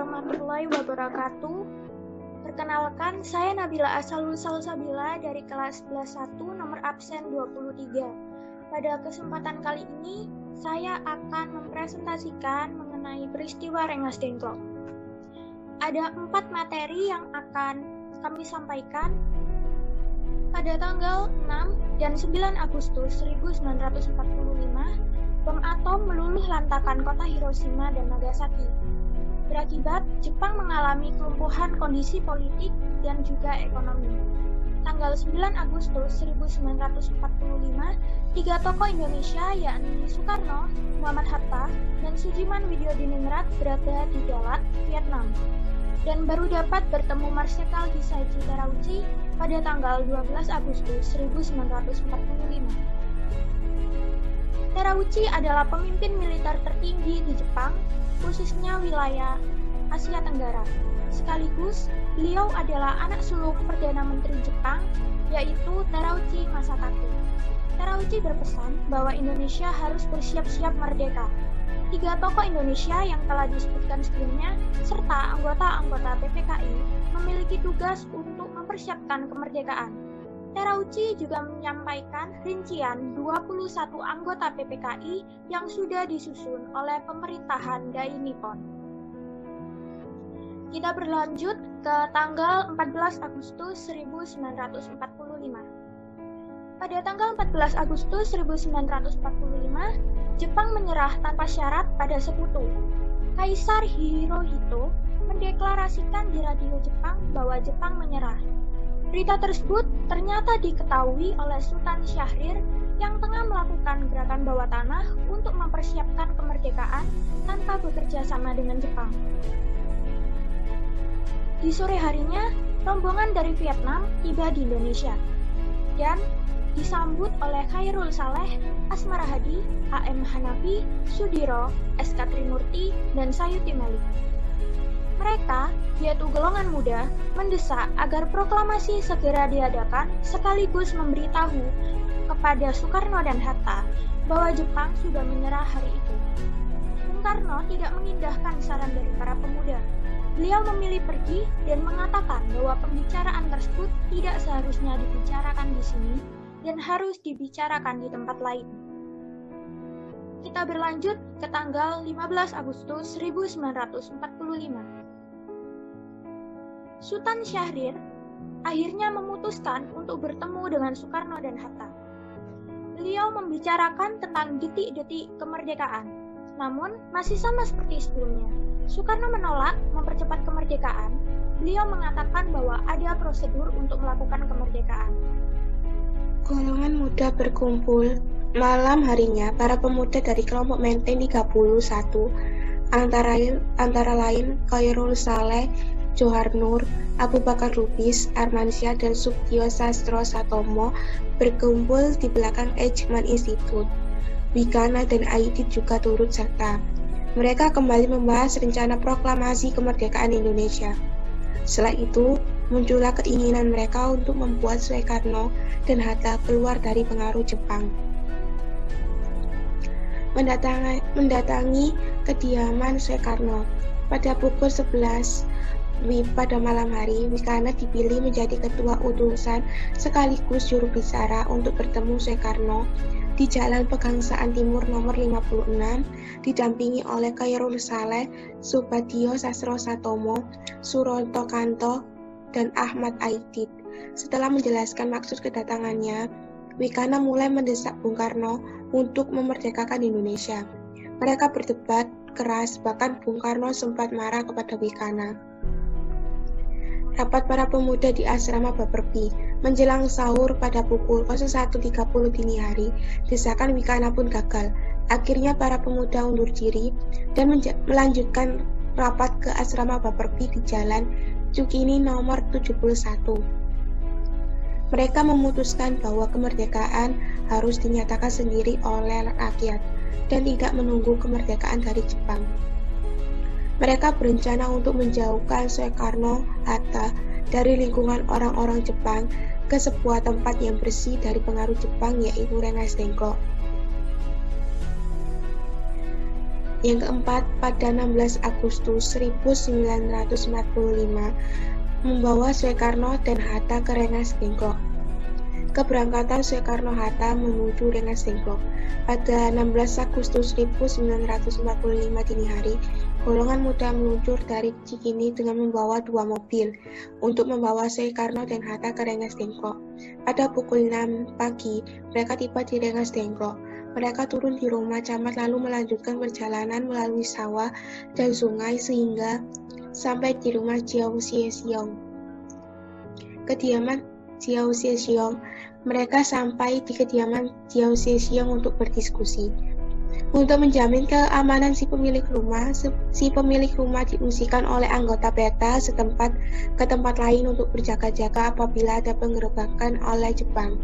warahmatullahi wabarakatuh. Perkenalkan, saya Nabila Asalul Salsabila dari kelas 11.1 nomor absen 23. Pada kesempatan kali ini, saya akan mempresentasikan mengenai peristiwa Rengas Dengklok. Ada 4 materi yang akan kami sampaikan. Pada tanggal 6 dan 9 Agustus 1945, bom atom meluluh lantakan kota Hiroshima dan Nagasaki. Berakibat, Jepang mengalami kelumpuhan kondisi politik dan juga ekonomi. Tanggal 9 Agustus 1945, 3 tokoh Indonesia yakni Soekarno, Muhammad Hatta, dan Sujiman Widyodiningrat berada di Dalat, Vietnam, dan baru dapat bertemu Marsekal Hisaichi Terauchi pada tanggal 12 Agustus 1945. Terauchi adalah pemimpin militer tertinggi di Jepang, khususnya wilayah Asia Tenggara. Sekaligus, beliau adalah anak sulung Perdana Menteri Jepang, yaitu Terauchi Masatake. Terauchi berpesan bahwa Indonesia harus bersiap-siap merdeka. 3 tokoh Indonesia yang telah disebutkan sebelumnya, serta anggota-anggota PPKI, memiliki tugas untuk mempersiapkan kemerdekaan. Terauchi juga menyampaikan rincian 21 anggota PPKI yang sudah disusun oleh pemerintahan Dai Nippon. Kita berlanjut ke tanggal 14 Agustus 1945. Pada tanggal 14 Agustus 1945, Jepang menyerah tanpa syarat pada Sekutu. Kaisar Hirohito mendeklarasikan di radio Jepang bahwa Jepang menyerah. Berita tersebut ternyata diketahui oleh Sultan Syahrir yang tengah melakukan gerakan bawah tanah untuk mempersiapkan kemerdekaan tanpa bekerja sama dengan Jepang. Di sore harinya, rombongan dari Vietnam tiba di Indonesia dan disambut oleh Khairul Saleh, Asmara Hadi, A.M. Hanafi, Sudiro, S.K. Trimurti, dan Sayuti Malik. Mereka, yaitu golongan muda, mendesak agar proklamasi segera diadakan sekaligus memberitahu kepada Soekarno dan Hatta bahwa Jepang sudah menyerah hari itu. Bung Karno tidak mengindahkan saran dari para pemuda. Beliau memilih pergi dan mengatakan bahwa pembicaraan tersebut tidak seharusnya dibicarakan di sini dan harus dibicarakan di tempat lain. Kita berlanjut ke tanggal 15 Agustus 1945. Sultan Syahrir akhirnya memutuskan untuk bertemu dengan Soekarno dan Hatta. Beliau membicarakan tentang detik-detik kemerdekaan, namun masih sama seperti sebelumnya. Soekarno menolak mempercepat kemerdekaan. Beliau mengatakan bahwa ada prosedur untuk melakukan kemerdekaan. Golongan muda berkumpul. Malam harinya, para pemuda dari kelompok Menteng 31, antara lain Khairul Saleh, Johar Nur, Abu Bakar Lubis, Armansyah, dan Suktio Sastro Satomo berkumpul di belakang Eichmann Institute. Wigana dan Aidit juga turut serta. Mereka kembali membahas rencana proklamasi kemerdekaan Indonesia. Setelah itu, muncullah keinginan mereka untuk membuat Soekarno dan Hatta keluar dari pengaruh Jepang. Mendatangi kediaman Soekarno. Pada pukul 11 pada malam hari, Wigana dipilih menjadi ketua utusan sekaligus juru bicara untuk bertemu Soekarno di Jalan Pegangsaan Timur nomor 56, didampingi oleh Khairul Saleh, Subadio Sastro Satomo, Suronto Kanto, dan Ahmad Aidit. Setelah menjelaskan maksud kedatangannya, Wigana mulai mendesak Bung Karno untuk memerdekakan Indonesia. Mereka berdebat keras, bahkan Bung Karno sempat marah kepada Wigana. Rapat para pemuda di asrama Baperpi. Menjelang sahur pada pukul 01.30 dini hari, desakan Wigana pun gagal. Akhirnya para pemuda undur diri dan melanjutkan rapat ke asrama Baperpi di Jalan Cukini nomor 71. Mereka memutuskan bahwa kemerdekaan harus dinyatakan sendiri oleh rakyat dan tidak menunggu kemerdekaan dari Jepang. Mereka berencana untuk menjauhkan Soekarno Hatta dari lingkungan orang-orang Jepang ke sebuah tempat yang bersih dari pengaruh Jepang, yaitu Rengas Dengklok. Yang keempat, pada 16 Agustus 1945, membawa Soekarno dan Hatta ke Rengas Dengklok. Keberangkatan Soekarno-Hatta menuju Rengas Dengklok. Pada 16 Agustus 1945 dini hari, golongan muda meluncur dari Cikini dengan membawa 2 mobil untuk membawa Soekarno dan Hatta ke Rengas Dengklok. Pada pukul 6 pagi, mereka tiba di Rengas Dengklok. Mereka turun di rumah camat lalu melanjutkan perjalanan melalui sawah dan sungai sehingga sampai di rumah Jiao Siesiong. Kediaman Jiao Siesiong. Mereka sampai di kediaman Jiao Siesiong untuk berdiskusi. Untuk menjamin keamanan si pemilik rumah diungsikan oleh anggota PETA setempat ke tempat lain untuk berjaga-jaga apabila ada penggerebekan oleh Jepang.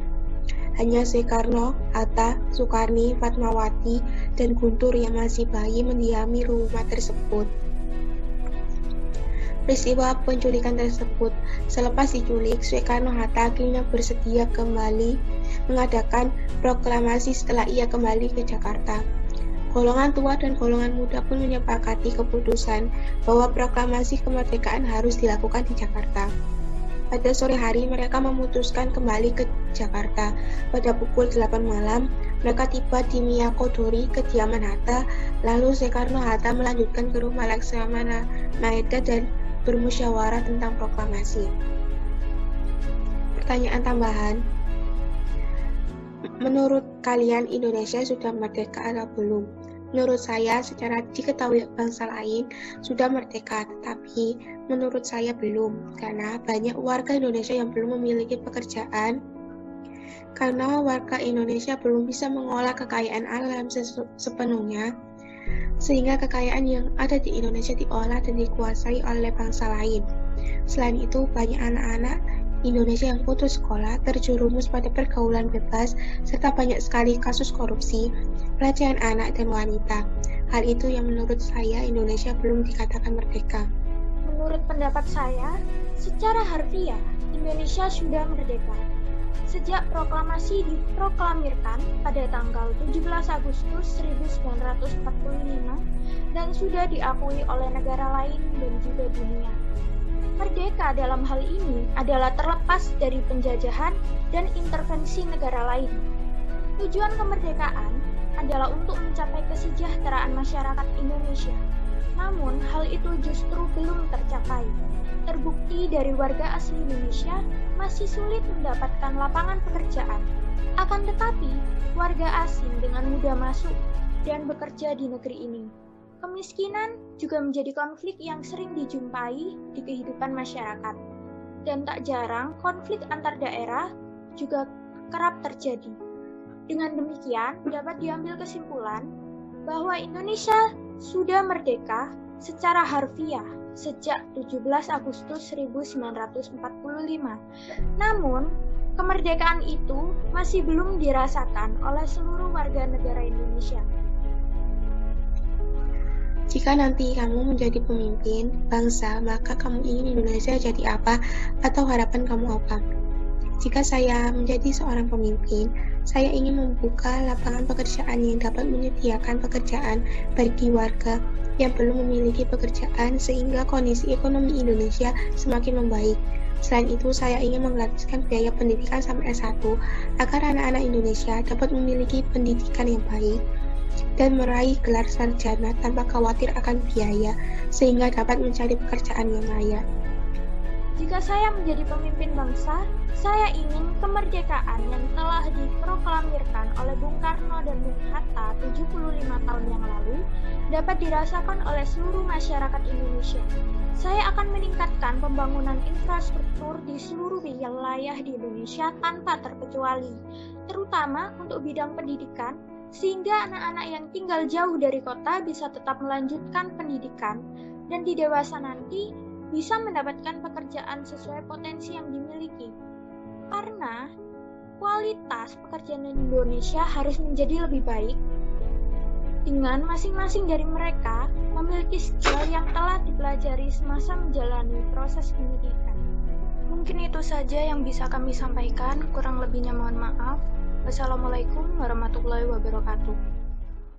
Hanya Soekarno, Hatta, Sukarni, Fatmawati, dan Guntur yang masih bayi mendiami rumah tersebut. Peristiwa penculikan tersebut, selepas diculik, Soekarno-Hatta akhirnya bersedia kembali mengadakan proklamasi setelah ia kembali ke Jakarta. Golongan tua dan golongan muda pun menyepakati keputusan bahwa proklamasi kemerdekaan harus dilakukan di Jakarta. Pada sore hari, mereka memutuskan kembali ke Jakarta. Pada pukul 8 malam, mereka tiba di Miyakodori, kediaman Hatta, lalu Soekarno-Hatta melanjutkan ke rumah Laksamana Maeda dan bermusyawarah tentang proklamasi. Pertanyaan tambahan, menurut kalian Indonesia sudah merdeka atau belum? Menurut saya, secara diketahui bangsa lain sudah merdeka, tetapi menurut saya belum, karena banyak warga Indonesia yang belum memiliki pekerjaan, karena warga Indonesia belum bisa mengolah kekayaan alam sepenuhnya, sehingga kekayaan yang ada di Indonesia diolah dan dikuasai oleh bangsa lain. Selain itu, banyak anak-anak Indonesia yang putus sekolah, terjerumus pada pergaulan bebas, serta banyak sekali kasus korupsi, pelecehan anak dan wanita. Hal itu yang menurut saya Indonesia belum dikatakan merdeka. Menurut pendapat saya, secara harfiah, Indonesia sudah merdeka. Sejak proklamasi diproklamirkan pada tanggal 17 Agustus 1945 dan sudah diakui oleh negara lain dan juga dunia. Merdeka dalam hal ini adalah terlepas dari penjajahan dan intervensi negara lain. Tujuan kemerdekaan adalah untuk mencapai kesejahteraan masyarakat Indonesia. Namun, hal itu justru belum tercapai. Terbukti dari warga asli Indonesia masih sulit mendapatkan lapangan pekerjaan. Akan tetapi, warga asing dengan mudah masuk dan bekerja di negeri ini. Kemiskinan juga menjadi konflik yang sering dijumpai di kehidupan masyarakat. Dan tak jarang konflik antar daerah juga kerap terjadi. Dengan demikian, dapat diambil kesimpulan bahwa Indonesia sudah merdeka secara harfiah sejak 17 Agustus 1945. Namun, kemerdekaan itu masih belum dirasakan oleh seluruh warga negara Indonesia. Jika nanti kamu menjadi pemimpin bangsa, maka kamu ingin Indonesia jadi apa atau harapan kamu apa? Jika saya menjadi seorang pemimpin, saya ingin membuka lapangan pekerjaan yang dapat menyediakan pekerjaan bagi warga yang belum memiliki pekerjaan sehingga kondisi ekonomi Indonesia semakin membaik. Selain itu, saya ingin menggratiskan biaya pendidikan sampai S1 agar anak-anak Indonesia dapat memiliki pendidikan yang baik dan meraih gelar sarjana tanpa khawatir akan biaya sehingga dapat mencari pekerjaan yang layak. Jika saya menjadi pemimpin bangsa, saya ingin kemerdekaan yang telah diproklamirkan oleh Bung Karno dan Bung Hatta 75 tahun yang lalu dapat dirasakan oleh seluruh masyarakat Indonesia. Saya akan meningkatkan pembangunan infrastruktur di seluruh wilayah di Indonesia tanpa terkecuali, terutama untuk bidang pendidikan, sehingga anak-anak yang tinggal jauh dari kota bisa tetap melanjutkan pendidikan dan di dewasa nanti bisa mendapatkan pekerjaan sesuai potensi yang dimiliki. Karena kualitas pekerjaan di Indonesia harus menjadi lebih baik dengan masing-masing dari mereka memiliki skill yang telah dipelajari semasa menjalani proses pendidikan. Mungkin itu saja yang bisa kami sampaikan, kurang lebihnya mohon maaf. Wassalamualaikum warahmatullahi wabarakatuh.